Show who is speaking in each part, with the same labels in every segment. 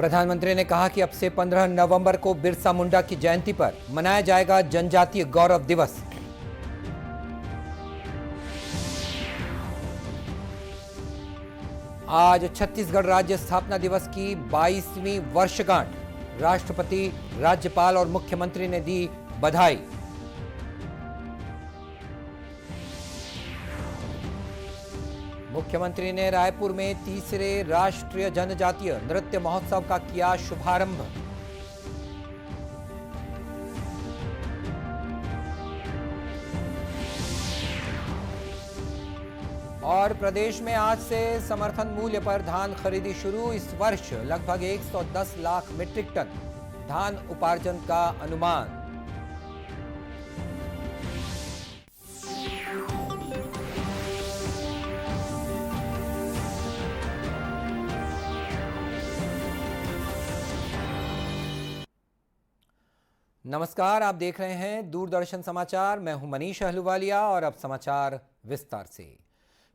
Speaker 1: प्रधानमंत्री ने कहा कि अब से 15 नवंबर को बिरसा मुंडा की जयंती पर मनाया जाएगा जनजातीय गौरव दिवस। आज छत्तीसगढ़ राज्य स्थापना दिवस की 22वीं वर्षगांठ। राष्ट्रपति, राज्यपाल और मुख्यमंत्री ने दी बधाई। मुख्यमंत्री ने रायपुर में तीसरे राष्ट्रीय जनजातीय नृत्य महोत्सव का किया शुभारंभ। और प्रदेश में आज से समर्थन मूल्य पर धान खरीदी शुरू। इस वर्ष लगभग 110 लाख मीट्रिक टन धान उपार्जन का अनुमान। नमस्कार, आप देख रहे हैं दूरदर्शन समाचार। मैं हूं मनीष अहलूवालिया और अब समाचार विस्तार से।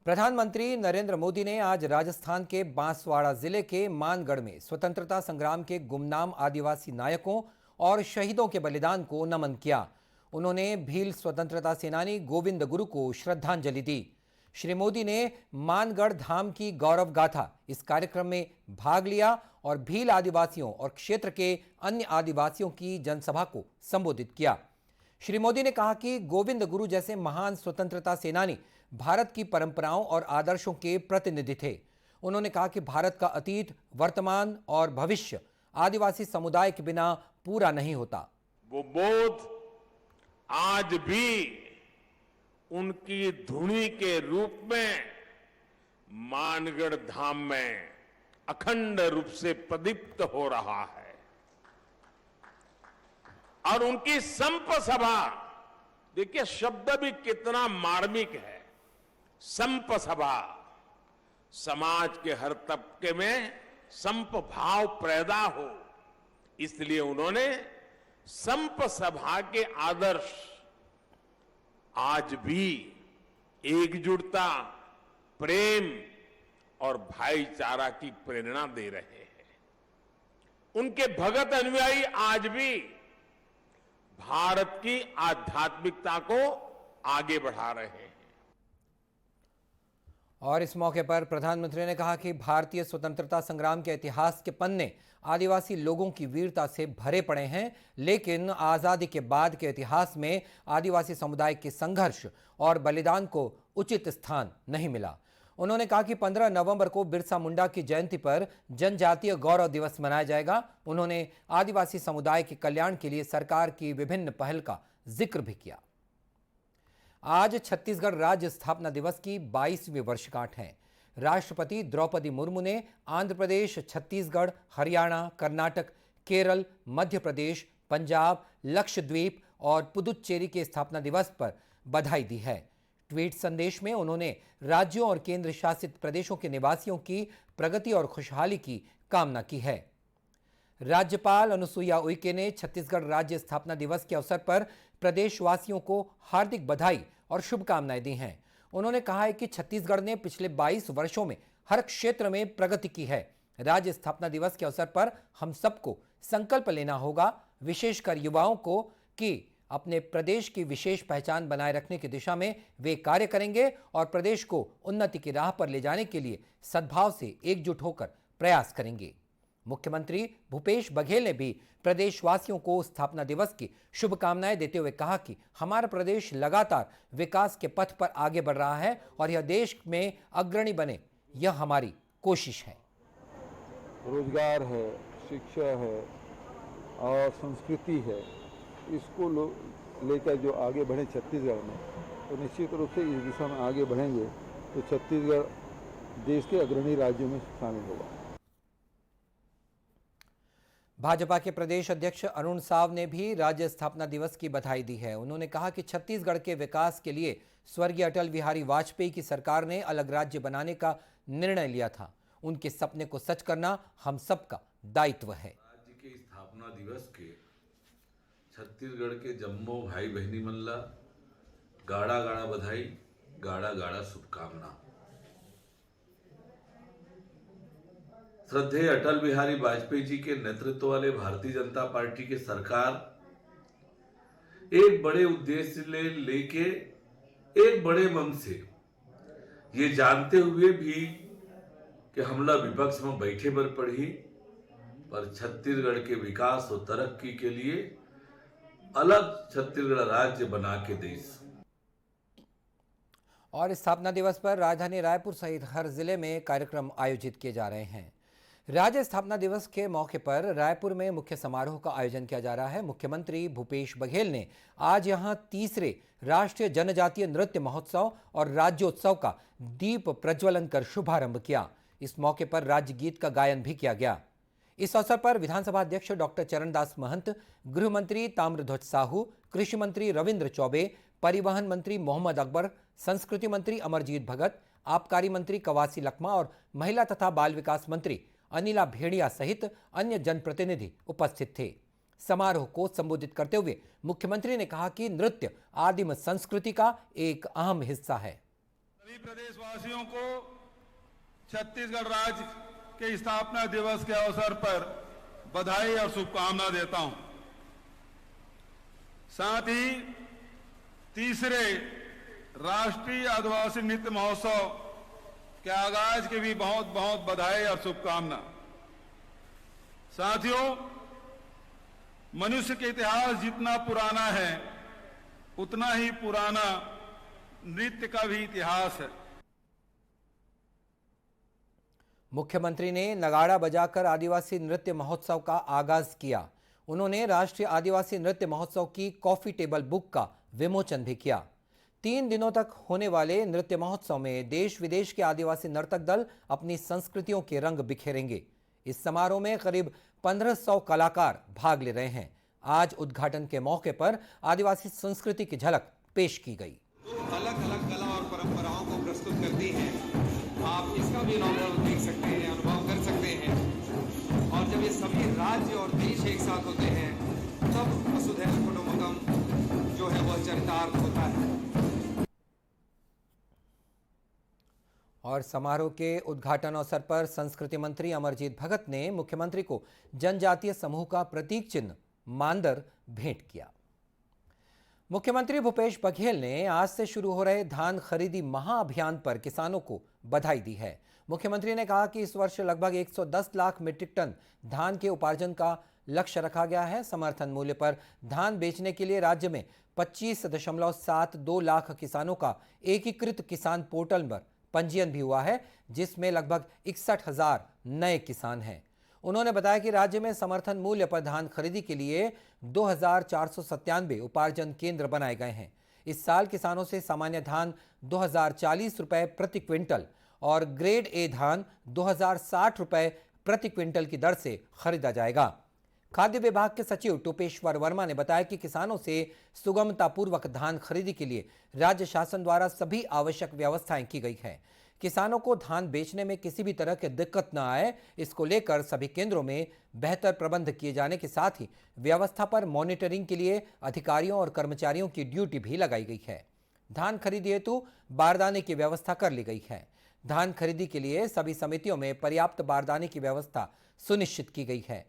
Speaker 1: प्रधानमंत्री नरेंद्र मोदी ने आज राजस्थान के बांसवाड़ा जिले के मानगढ़ में स्वतंत्रता संग्राम के गुमनाम आदिवासी नायकों और शहीदों के बलिदान को नमन किया। उन्होंने भील स्वतंत्रता सेनानी गोविंद गुरु को श्रद्धांजलि दी। श्री मोदी ने मानगढ़ धाम की गौरव गाथा इस कार्यक्रम में भाग लिया और भील आदिवासियों और क्षेत्र के अन्य आदिवासियों की जनसभा को संबोधित किया। श्री मोदी ने कहा कि गोविंद गुरु जैसे महान स्वतंत्रता सेनानी भारत की परंपराओं और आदर्शों के प्रतिनिधि थे। उन्होंने कहा कि भारत का अतीत, वर्तमान और भविष्य आदिवासी समुदाय के बिना पूरा नहीं होता।
Speaker 2: वो बोध आज भी उनकी धुनी के रूप में मानगढ़ धाम में अखंड रूप से प्रदीप्त हो रहा है। और उनकी संप सभा, देखिए शब्द भी कितना मार्मिक है। संप सभा, समाज के हर तबके में संप भाव पैदा हो, इसलिए उन्होंने संप सभा के आदर्श आज भी एकजुटता, प्रेम और भाईचारा की प्रेरणा दे रहे हैं। उनके भगत अनुयायी आज भी भारत की आध्यात्मिकता को आगे बढ़ा रहे हैं।
Speaker 1: और इस मौके पर प्रधानमंत्री ने कहा कि भारतीय स्वतंत्रता संग्राम के इतिहास के पन्ने आदिवासी लोगों की वीरता से भरे पड़े हैं, लेकिन आजादी के बाद के इतिहास में आदिवासी समुदाय के संघर्ष और बलिदान को उचित स्थान नहीं मिला। उन्होंने कहा कि 15 नवंबर को बिरसा मुंडा की जयंती पर जनजातीय गौरव दिवस मनाया जाएगा। उन्होंने आदिवासी समुदाय के कल्याण के लिए सरकार की विभिन्न पहल का जिक्र भी किया। आज छत्तीसगढ़ राज्य स्थापना दिवस की 22वीं वर्षगांठ है। राष्ट्रपति द्रौपदी मुर्मू ने आंध्र प्रदेश, छत्तीसगढ़, हरियाणा, कर्नाटक, केरल, मध्य प्रदेश, पंजाब, लक्षद्वीप और पुदुच्चेरी के स्थापना दिवस पर बधाई दी है। ट्वीट संदेश में उन्होंने राज्यों और केंद्र शासित प्रदेशों के निवासियों की प्रगति और खुशहाली की कामना की है। राज्यपाल अनुसुईया उइके ने छत्तीसगढ़ राज्य स्थापना दिवस के अवसर पर प्रदेशवासियों को हार्दिक बधाई और शुभकामनाएं दी हैं। उन्होंने कहा है कि छत्तीसगढ़ ने पिछले 22 वर्षों में हर क्षेत्र में प्रगति की है। राज्य स्थापना दिवस के अवसर पर हम सबको संकल्प लेना होगा, विशेषकर युवाओं को, कि अपने प्रदेश की विशेष पहचान बनाए रखने की दिशा में वे कार्य करेंगे और प्रदेश को उन्नति की राह पर ले जाने के लिए सद्भाव से एकजुट होकर प्रयास करेंगे। मुख्यमंत्री भूपेश बघेल ने भी प्रदेशवासियों को स्थापना दिवस की शुभकामनाएं देते हुए कहा कि हमारा प्रदेश लगातार विकास के पथ पर आगे बढ़ रहा है और यह देश में अग्रणी बने, यह हमारी कोशिश है।
Speaker 3: रोजगार है, शिक्षा है और संस्कृति है, इसको लेकर जो आगे बढ़े छत्तीसगढ़ में, तो निश्चित रूप से इस दिशा में आगे बढ़ेंगे तो छत्तीसगढ़ देश के अग्रणी राज्यों में शामिल होगा।
Speaker 1: भाजपा के प्रदेश अध्यक्ष अरुण साव ने भी राज्य स्थापना दिवस की बधाई दी है। उन्होंने कहा कि छत्तीसगढ़ के विकास के लिए स्वर्गीय अटल बिहारी वाजपेयी की सरकार ने अलग राज्य बनाने का निर्णय लिया था। उनके सपने को सच करना हम सबका दायित्व है।
Speaker 4: राज्य के स्थापना दिवस के छत्तीसगढ़ के जम्मो भाई बहनी मन ला गाड़ा गाड़ा बधाई, गाड़ा गाड़ा शुभकामना। श्रद्धेय अटल बिहारी वाजपेयी जी के नेतृत्व वाले भारतीय जनता पार्टी की सरकार एक बड़े उद्देश्य लेके एक बड़े मन से, ये जानते हुए भी कि हमला विपक्ष में बैठे पर पड़ी, पर छत्तीसगढ़ के विकास और तरक्की के लिए अलग छत्तीसगढ़ राज्य बना के देश।
Speaker 1: और स्थापना दिवस पर राजधानी रायपुर सहित हर जिले में कार्यक्रम आयोजित किए जा रहे हैं। राज्य स्थापना दिवस के मौके पर रायपुर में मुख्य समारोह का आयोजन किया जा रहा है। मुख्यमंत्री भूपेश बघेल ने आज यहां तीसरे राष्ट्रीय जनजातीय नृत्य महोत्सव और राज्योत्सव का दीप प्रज्वलन कर शुभारंभ किया। इस मौके पर राज्य गीत का गायन भी किया गया। इस अवसर पर विधानसभा अध्यक्ष डॉक्टर चरणदास महंत, गृह मंत्री ताम्रध्वज साहू, कृषि मंत्री रविंद्र चौबे, परिवहन मंत्री मोहम्मद अकबर, संस्कृति मंत्री अमरजीत भगत, आबकारी मंत्री कवासी लखमा और महिला तथा बाल विकास मंत्री अनिला भेड़िया सहित अन्य जनप्रतिनिधि उपस्थित थे। समारोह को संबोधित करते हुए मुख्यमंत्री ने कहा कि नृत्य आदिम संस्कृति का एक अहम हिस्सा है।
Speaker 5: सभी प्रदेशवासियों को छत्तीसगढ़ राज्य के स्थापना दिवस के अवसर पर बधाई और शुभकामना देता हूं। साथ ही तीसरे राष्ट्रीय आदिवासी नृत्य महोत्सव के आगाज की भी बहुत बहुत बधाई और शुभकामना। साथियों, मनुष्य के इतिहास जितना पुराना है उतना ही पुराना नृत्य का भी इतिहास है।
Speaker 1: मुख्यमंत्री ने नगाड़ा बजाकर आदिवासी नृत्य महोत्सव का आगाज किया। उन्होंने राष्ट्रीय आदिवासी नृत्य महोत्सव की कॉफी टेबल बुक का विमोचन भी किया। 3 दिनों तक होने वाले नृत्य महोत्सव में देश विदेश के आदिवासी नर्तक दल अपनी संस्कृतियों के रंग बिखेरेंगे। इस समारोह में करीब 1500 कलाकार भाग ले रहे हैं। आज उद्घाटन के मौके पर आदिवासी संस्कृति की झलक पेश की गई।
Speaker 6: अलग अलग कला और परंपराओं को प्रस्तुत करती हैं। आप इसका भी अनुभव देख सकते हैं, अनुभव कर सकते हैं। और जब ये सभी राज्य और देश एक साथ होते हैं तब वसुधैव कुटुंबकम जो है वह चरितार्थ होता है।
Speaker 1: और समारोह के उद्घाटन अवसर पर संस्कृति मंत्री अमरजीत भगत ने मुख्यमंत्री को जनजातीय समूह का प्रतीक चिन्ह मानदर भेंट किया। मुख्यमंत्री भूपेश बघेल ने आज से शुरू हो रहे धान खरीदी महाअभियान पर किसानों को बधाई दी है। मुख्यमंत्री ने कहा कि इस वर्ष लगभग 110 लाख मीट्रिक टन धान के उपार्जन का लक्ष्य रखा गया है। समर्थन मूल्य पर धान बेचने के लिए राज्य में 25.72 लाख किसानों का एकीकृत किसान पोर्टल पर पंजीयन भी हुआ है, जिसमें लगभग 61,000 नए किसान हैं। उन्होंने बताया कि राज्य में समर्थन मूल्य पर धान खरीदी के लिए 2497 उपार्जन केंद्र बनाए गए हैं। इस साल किसानों से सामान्य धान 2040 रुपए प्रति क्विंटल और ग्रेड ए धान 2060 रुपए प्रति क्विंटल की दर से खरीदा जाएगा। खाद्य विभाग के सचिव टोपेश्वर वर्मा ने बताया कि किसानों से सुगमतापूर्वक धान खरीदी के लिए राज्य शासन द्वारा सभी आवश्यक व्यवस्थाएं की गई है। किसानों को धान बेचने में किसी भी तरह की दिक्कत न आए, इसको लेकर सभी केंद्रों में बेहतर प्रबंध किए जाने के साथ ही व्यवस्था पर मॉनिटरिंग के लिए अधिकारियों और कर्मचारियों की ड्यूटी भी लगाई गई है। धान खरीदी हेतु बारदाने की व्यवस्था कर ली गई है। धान खरीदी के लिए सभी समितियों में पर्याप्त बारदाने की व्यवस्था सुनिश्चित की गई है।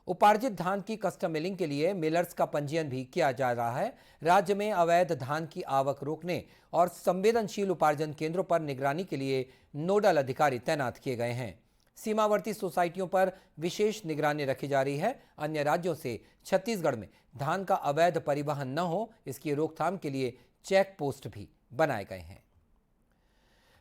Speaker 1: उपार्जित धान की कस्टम मिलिंग के लिए मिलर्स का पंजीयन भी किया जा रहा है। राज्य में अवैध धान की आवक रोकने और संवेदनशील उपार्जन केंद्रों पर निगरानी के लिए नोडल अधिकारी तैनात किए गए हैं। सीमावर्ती सोसाइटियों पर विशेष निगरानी रखी जा रही है। अन्य राज्यों से छत्तीसगढ़ में धान का अवैध परिवहन न हो, इसकी रोकथाम के लिए चेक पोस्ट भी बनाए गए हैं।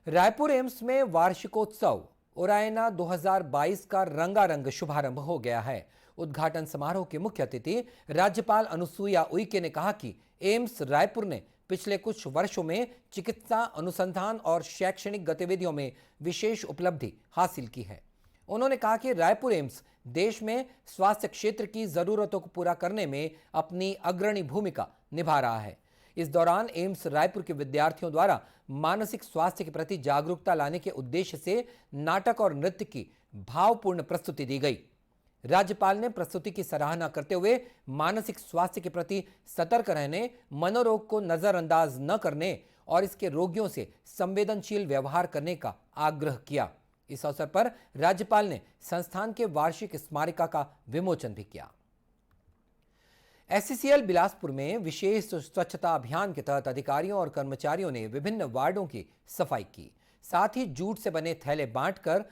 Speaker 1: रायपुर एम्स में वार्षिकोत्सव उरायना 2022 का रंगारंग शुभारंभ हो गया है। उद्घाटन समारोह के मुख्य अतिथि राज्यपाल अनुसुईया उइके ने कहा कि एम्स रायपुर ने पिछले कुछ वर्षों में चिकित्सा अनुसंधान और शैक्षणिक गतिविधियों में विशेष उपलब्धि हासिल की है। उन्होंने कहा कि रायपुर एम्स देश में स्वास्थ्य क्षेत्र की जरूरतों को पूरा करने में अपनी अग्रणी भूमिका निभा रहा है। इस दौरान एम्स रायपुर के विद्यार्थियों द्वारा मानसिक स्वास्थ्य के प्रति जागरूकता लाने के उद्देश्य से नाटक और नृत्य की भावपूर्ण प्रस्तुति दी गई। राज्यपाल ने प्रस्तुति की सराहना करते हुए मानसिक स्वास्थ्य के प्रति सतर्क रहने, मनोरोग को नजरअंदाज न करने और इसके रोगियों से संवेदनशील व्यवहार करने का आग्रह किया। इस अवसर पर राज्यपाल ने संस्थान के वार्षिक स्मारिका का विमोचन भी किया। एससीसीएल बिलासपुर में विशेष स्वच्छता अभियान के तहत अधिकारियों और कर्मचारियों ने विभिन्न वार्डों की सफाई की। साथ ही जूट से बने थैले बांटकर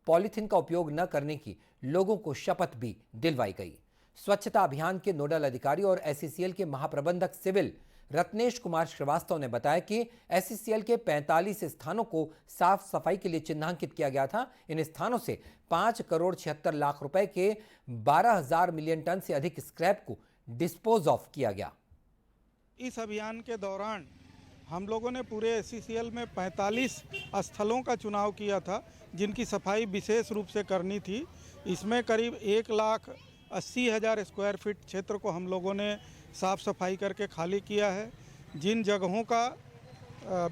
Speaker 1: पॉलीथीन का उपयोग न करने की लोगों को शपथ भी दिलवाई गई। स्वच्छता अभियान के नोडल अधिकारी और एससीसीएल के महाप्रबंधक सिविल रत्नेश कुमार श्रीवास्तव ने बताया कि एससीसीएल के 45 स्थानों को साफ सफाई के लिए चिन्हांकित किया गया था। इन स्थानों से 5 करोड़ 76 लाख रुपए के 12,000 मिलियन टन से अधिक स्क्रैप को डिस्पोज ऑफ किया गया।
Speaker 7: इस अभियान के दौरान हम लोगों ने पूरे एससीसीएल में 45 स्थलों का चुनाव किया था, जिनकी सफाई विशेष रूप से करनी थी। इसमें करीब 1,80,000 स्क्वायर फीट क्षेत्र को हम लोगों ने साफ सफाई करके खाली किया है। जिन जगहों का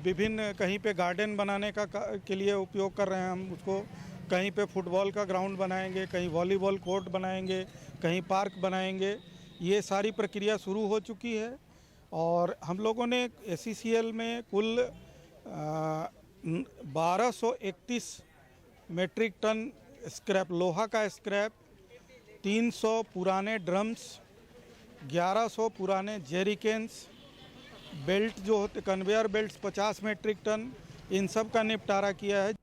Speaker 7: विभिन्न कहीं पे गार्डन बनाने के लिए उपयोग कर रहे हैं, हम उसको कहीं पे फुटबॉल का ग्राउंड बनाएंगे, कहीं वॉलीबॉल कोर्ट बनाएंगे, कहीं पार्क बनाएंगे। ये सारी प्रक्रिया शुरू हो चुकी है और हम लोगों ने एससीसीएल में कुल 1231 मेट्रिक टन स्क्रैप, लोहा का स्क्रैप, 300 पुराने ड्रम्स, 1100 पुराने जेरिकेन्स, बेल्ट जो होते कन्वेयर बेल्ट्स 50 मेट्रिक टन, इन सब का निपटारा किया है।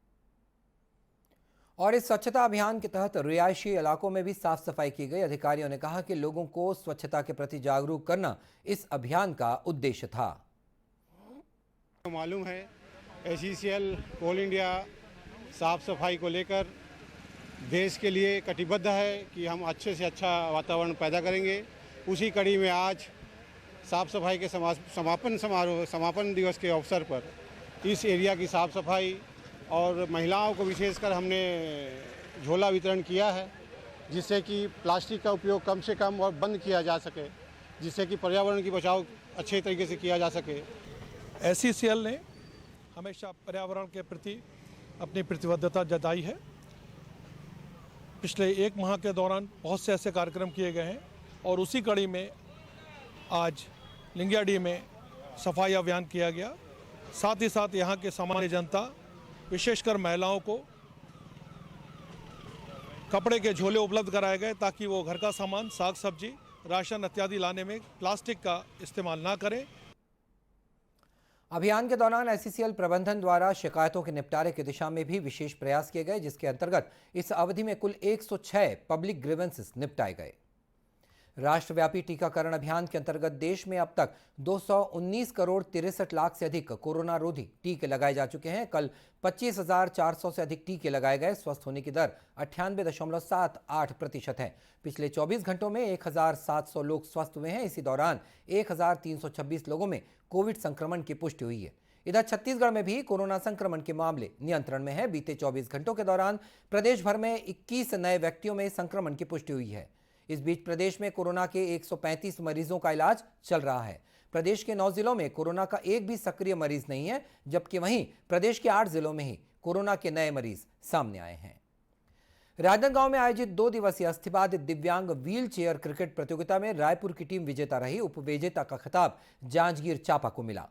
Speaker 1: और इस स्वच्छता अभियान के तहत रिहायशी इलाकों में भी साफ सफाई की गई। अधिकारियों ने कहा कि लोगों को स्वच्छता के प्रति जागरूक करना इस अभियान का उद्देश्य था।
Speaker 8: मालूम है एससीसीएल कोल इंडिया साफ सफाई को लेकर देश के लिए कटिबद्ध है कि हम अच्छे से अच्छा वातावरण पैदा करेंगे। उसी कड़ी में आज साफ सफाई के समापन दिवस के अवसर पर इस एरिया की साफ सफाई और महिलाओं को विशेषकर हमने झोला वितरण किया है, जिससे कि प्लास्टिक का उपयोग कम से कम और बंद किया जा सके, जिससे कि पर्यावरण की बचाव अच्छे तरीके से किया जा सके।
Speaker 9: एससीसीएल ने हमेशा पर्यावरण के प्रति अपनी प्रतिबद्धता जताई है। पिछले 1 माह के दौरान बहुत से ऐसे कार्यक्रम किए गए हैं और उसी कड़ी में आज लिंगियाडी में सफाई अभियान किया गया। साथ ही साथ यहाँ के सामान्य जनता, विशेषकर महिलाओं को कपड़े के झोले उपलब्ध कराए गए ताकि वो घर का सामान, साग सब्जी, राशन इत्यादि लाने में प्लास्टिक का इस्तेमाल ना करें।
Speaker 1: अभियान के दौरान एससीसीएल प्रबंधन द्वारा शिकायतों के निपटारे की दिशा में भी विशेष प्रयास किए गए, जिसके अंतर्गत इस अवधि में कुल 106 पब्लिक ग्रीवेंसेस निपटाए गए। राष्ट्रव्यापी टीकाकरण अभियान के अंतर्गत देश में अब तक 219 करोड़ 63 लाख से अधिक कोरोना रोधी टीके लगाए जा चुके हैं। कल 25,400 से अधिक टीके लगाए गए। स्वस्थ होने की दर 98.78% है। पिछले 24 घंटों में 1,700 लोग स्वस्थ हुए हैं। इसी दौरान 1,326 लोगों में कोविड संक्रमण की पुष्टि हुई है। इधर छत्तीसगढ़ में भी कोरोना संक्रमण के मामले नियंत्रण में है। बीते 24 घंटों के दौरान प्रदेश भर में 21 नए व्यक्तियों में संक्रमण की पुष्टि हुई है। इस बीच प्रदेश में कोरोना के 135 मरीजों का इलाज चल रहा है। प्रदेश के 9 जिलों में कोरोना का एक भी सक्रिय मरीज नहीं है, जबकि वहीं प्रदेश के 8 जिलों में ही कोरोना के नए मरीज सामने आए हैं। राजनांदगांव में आयोजित 2 दिवसीय अस्थिबाद दिव्यांग व्हील चेयर क्रिकेट प्रतियोगिता में रायपुर की टीम विजेता रही। उपविजेता का खिताब जांजगीर चांपा को मिला।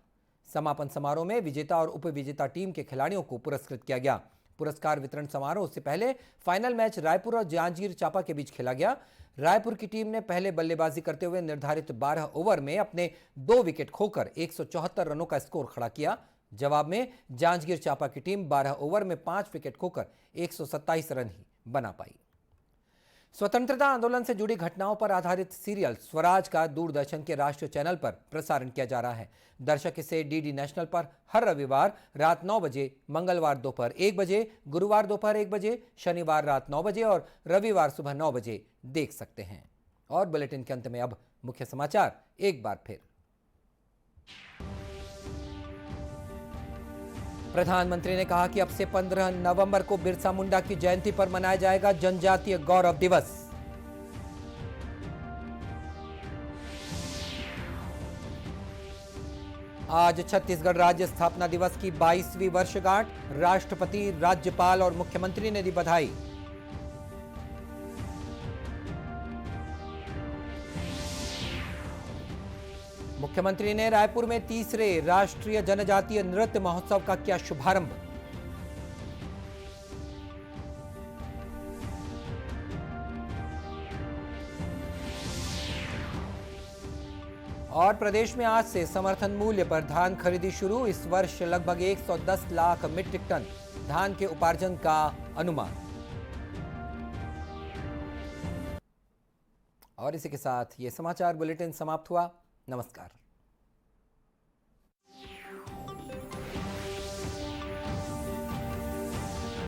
Speaker 1: समापन समारोह में विजेता और उपविजेता टीम के खिलाड़ियों को पुरस्कृत किया गया। पुरस्कार वितरण समारोह से पहले फाइनल मैच रायपुर और जांजगीर चांपा के बीच खेला गया। रायपुर की टीम ने पहले बल्लेबाजी करते हुए निर्धारित 12 ओवर में अपने 2 विकेट खोकर 174 रनों का स्कोर खड़ा किया। जवाब में जांजगीर चांपा की टीम 12 ओवर में 5 विकेट खोकर 127 रन ही बना पाई। स्वतंत्रता आंदोलन से जुड़ी घटनाओं पर आधारित सीरियल स्वराज का दूरदर्शन के राष्ट्रीय चैनल पर प्रसारण किया जा रहा है। दर्शक इसे डीडी नेशनल पर हर रविवार रात 9 बजे, मंगलवार दोपहर 1 बजे, गुरुवार दोपहर 1 बजे, शनिवार रात 9 बजे और रविवार सुबह 9 बजे देख सकते हैं। और बुलेटिन के अंत में अब मुख्य समाचार एक बार फिर। प्रधानमंत्री ने कहा कि अब से 15 नवंबर को बिरसा मुंडा की जयंती पर मनाया जाएगा जनजातीय गौरव दिवस। आज छत्तीसगढ़ राज्य स्थापना दिवस की 22वीं वर्षगांठ। राष्ट्रपति, राज्यपाल और मुख्यमंत्री ने दी बधाई। मुख्यमंत्री ने रायपुर में 3रे राष्ट्रीय जनजातीय नृत्य महोत्सव का किया शुभारंभ। और प्रदेश में आज से समर्थन मूल्य पर धान खरीदी शुरू। इस वर्ष लगभग 110 लाख मीट्रिक टन धान के उपार्जन का अनुमान। और इसी के साथ ये समाचार बुलेटिन समाप्त हुआ। नमस्कार।